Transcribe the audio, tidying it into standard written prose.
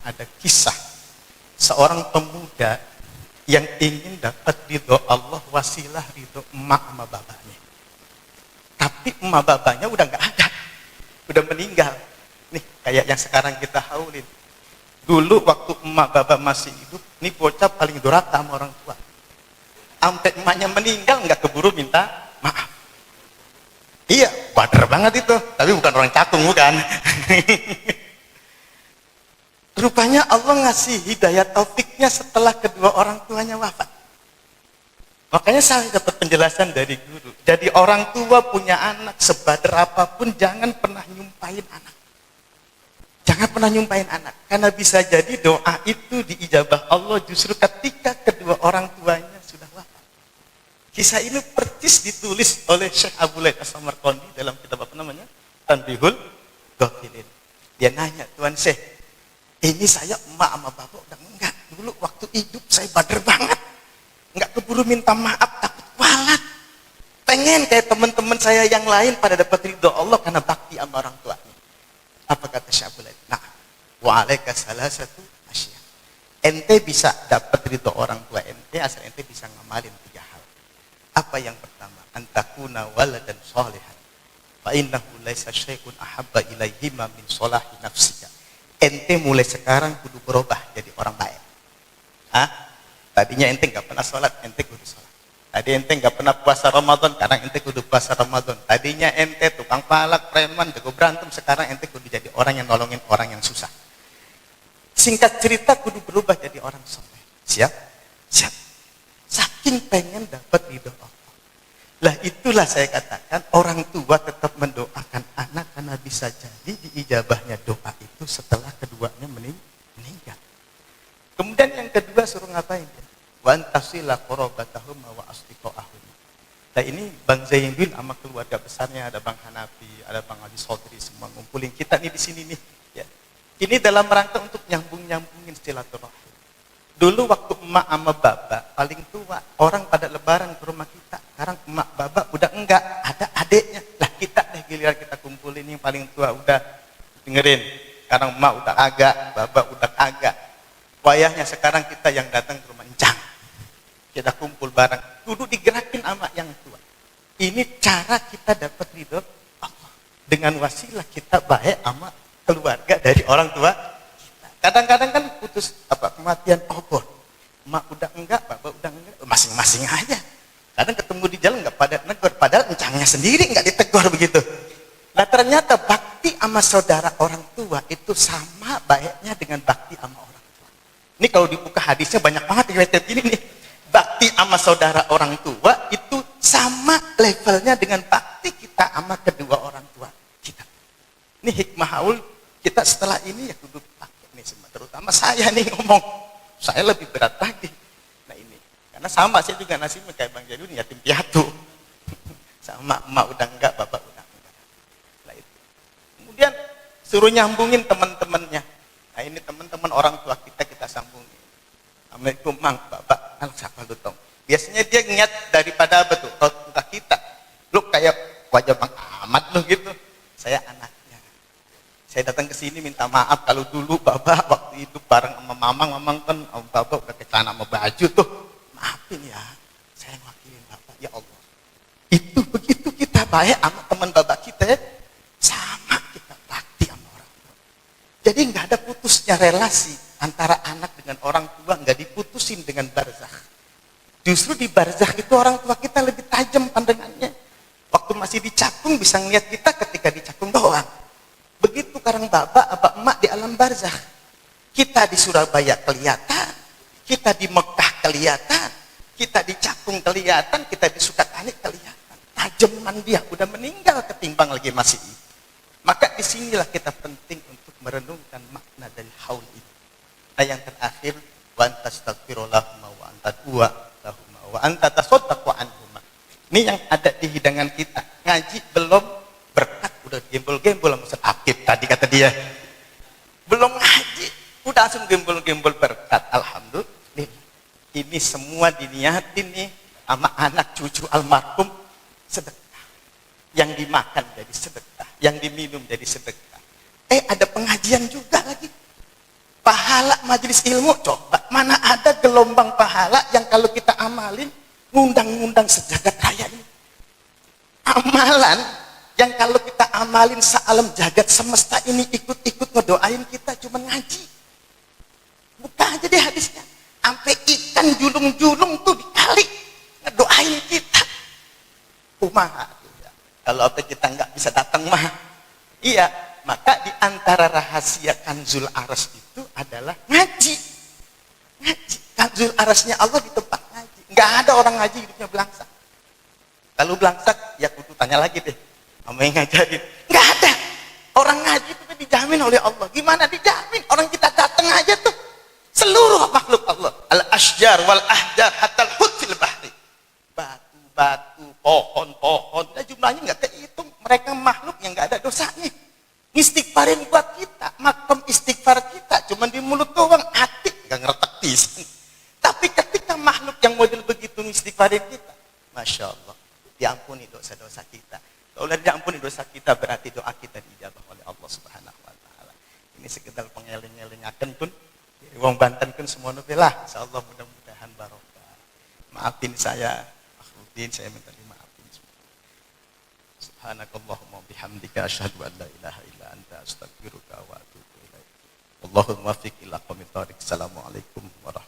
ada kisah seorang pemuda yang ingin dapat ridho Allah, wasilah ridho emak sama bapaknya. Tapi emak bapaknya udah nggak ada, udah meninggal. Nih kayak yang sekarang kita haulin. Dulu waktu emak bapak masih hidup, nih bocah paling durhaka sama orang tua. Sampai emaknya meninggal nggak keburu minta maaf. Iya, bader banget itu. Tapi bukan orang cakung, bukan. Rupanya Allah ngasih hidayah taufiknya setelah kedua orang tuanya wafat. Makanya saya dapat penjelasan dari guru. Jadi orang tua punya anak, sebader apapun jangan pernah nyumpahin anak. Jangan pernah nyumpahin anak. Karena bisa jadi doa itu diijabah Allah justru ketika kedua orang tuanya sudah wafat. Kisah ini persis ditulis oleh Syekh Abu Laith As-Samarqandi dalam kitab apa namanya? Tanbihul Ghafilin. Dia nanya, Tuan Syekh, ini saya emak sama bapak udah enggak. Dulu waktu hidup saya bader banget. Enggak keburu minta maaf, takut kualat. Pengen kayak teman-teman saya yang lain pada dapat ridho Allah karena bakti sama orang tuanya. Apa kata Syekh Abu Laith? Nah, wa'alaika salah satu asya. Ente bisa dapat ridho orang tua ente asal ente bisa ngamalin 3 hal. Apa yang pertama? Antakuna waladan sholihan. Fa innahu laisa syai'un ahabba ilaihima min sholahi nafsika. Ente mulai sekarang kudu berubah jadi orang baik. Tadinya ente nggak pernah sholat, ente kudu sholat. Tadi ente nggak pernah puasa Ramadan, sekarang ente kudu puasa Ramadan. Tadinya ente tukang palak, preman, jago berantem, sekarang ente kudu jadi orang yang nolongin orang yang susah. Singkat cerita kudu berubah jadi orang soleh. Siap? Siap. Saking pengen dapat ridho Allah. Lah itulah saya katakan orang tua tetap mendoakan anak karena bisa jadi diijabahnya doa itu setelah keduanya meninggal. Kemudian yang kedua suruh ngapain? Wa antasila qarabatahum wa asdiqahum. Nah ini Bang Zainuddin sama keluarga besarnya, ada Bang Hanafi, ada Bang Ali Sodri, semua ngumpulin kita nih di sini nih. Ya. Ini dalam rangka untuk nyambungin silaturahim. Dulu waktu emak sama bapak paling tua, orang pada lebaran ke rumah kita. Sekarang emak bapak udah enggak, ada adiknya. Lah kita deh giliran kita kumpulin yang paling tua udah dengerin. Sekarang emak udah agak, bapak udah agak. Wayahnya sekarang kita yang datang ke rumah encang. Kita kumpul bareng, duduk digerakin sama yang tua. Ini cara kita dapat ridho Allah. Dengan wasilah kita baik sama keluarga dari orang tua. Kadang-kadang kan putus kematian obor. Emak udah enggak, bapak udah enggak, masing-masing aja. Kadang ketemu di jalan enggak pada negor, padahal encangnya sendiri enggak ditegur begitu. Nah ternyata bakti sama saudara orang tua itu sama baiknya dengan bakti sama orang tua. Ini kalau dibuka hadisnya banyak banget riwayat gini nih. Bakti sama saudara orang tua itu sama levelnya dengan bakti kita sama kedua orang tua kita. Ini hikmah haul kita setelah ini ya kudu pakai nih semua, terutama saya nih ngomong. Saya lebih berat lagi. Nah ini, karena sama saya juga nasibnya kayak Bang Jadun yatim piatu. Sama emak udah enggak, bapak udah enggak. Nah itu. Kemudian suruh nyambungin teman-temannya. Nah ini teman-teman orang tua kita sambungin. Assalamualaikum Mang, bapak, siapa lu tong? Biasanya dia niat daripada apa tuh? Kalau muka kita, lu kayak wajah Bang Ahmad lu gitu. Saya anaknya. Saya datang ke sini minta maaf kalau dulu bapak waktu hidup bareng sama mamang kan bapak udah kecana sama baju tuh. Maafin ya, saya wakilin bapak. Ya Allah. Itu begitu kita baik sama teman bapak kita ya, sama kita bakti sama orang tua. Jadi nggak ada putusnya relasi antara anak dengan orang tua, nggak diputusin dengan barzakh. Justru di barzakh itu orang tua kita lebih tajam pandangannya. Waktu masih dicakung bisa ngeliat kita ketika dicakung doang. Begitu karang bapak, apa emak di alam barzakh. Kita di Surabaya kelihatan, kita di Mekah kelihatan, kita di Cakung kelihatan, kita di Sukatani kelihatan. Tajaman dia udah meninggal ketimbang lagi masih hidup. Maka disinilah kita penting untuk merenungkan makna dari haul itu. Nah yang terakhir, wa antastaghfirullah wa anta du'a lahum wa anta tasaddaqu anhum. Ini yang ada di hidangan kita. Ngaji belum berkat udah gembol-gembol sama Ustaz Akib tadi kata dia. Belum ngaji udah langsung gembol-gembol berkat. Alhamdulillah. Ini semua diniatin nih sama anak cucu almarhum sedekah. Yang dimakan jadi sedekah, yang diminum jadi sedekah. Ada pengajian juga lagi. Pahala majelis ilmu, coba mana ada gelombang pahala yang kalau kita amalin ngundang-ngundang sejagat raya ini. Amalan yang kalau kita amalin sealam jagat semesta ini ikut-ikut ngedoain kita cuma ngaji. Buka aja deh hadisnya. Sampai ikan julung-julung tuh dikali ngedoain kita. Kumaha. Kalau apa kita nggak bisa datang mah. Iya, maka di antara rahasia Kanzul Aras itu adalah ngaji. Ngaji. Kanzul Arasnya Allah di tempat ngaji. Nggak ada orang ngaji hidupnya belangsak. Kalau belangsak, ya kudu tanya lagi deh. Sama yang ngajarin. Nggak ada. Orang ngaji itu dijamin oleh Allah. Gimana dijamin? Orang kita datang aja tuh. Seluruh makhluk Allah. Al-ashjar wal-ahjar hatal hud fil bahri. Batu-batu, pohon-pohon. Nah, jumlahnya nggak kehitung. Mereka makhluk yang nggak ada dosanya. Istighfarin buat kita, makom istighfar kita cuman di mulut doang, hati nggak ngertek pisan. Tapi ketika makhluk yang model begitu istighfarin kita, masya Allah, diampuni dosa-dosa kita. Kalau udah diampuni dosa kita, berarti doa kita diijabah oleh Allah Subhanahu Wa Taala. Ini sekedar pengeling-elingaken pun, dari wong Banten pun semua nubilah. Insya Allah mudah-mudahan barokah. Maafin saya, Akhdin, saya minta dimaafin. Subhanakallahumma bihamdika asyhadu an la ilaha illa anta astaghfiruka wa atubu ilaik. Wallahul muwaffiq ila aqwamit thoriq. Assalamualaikum warahmatullahi wabarakatuh.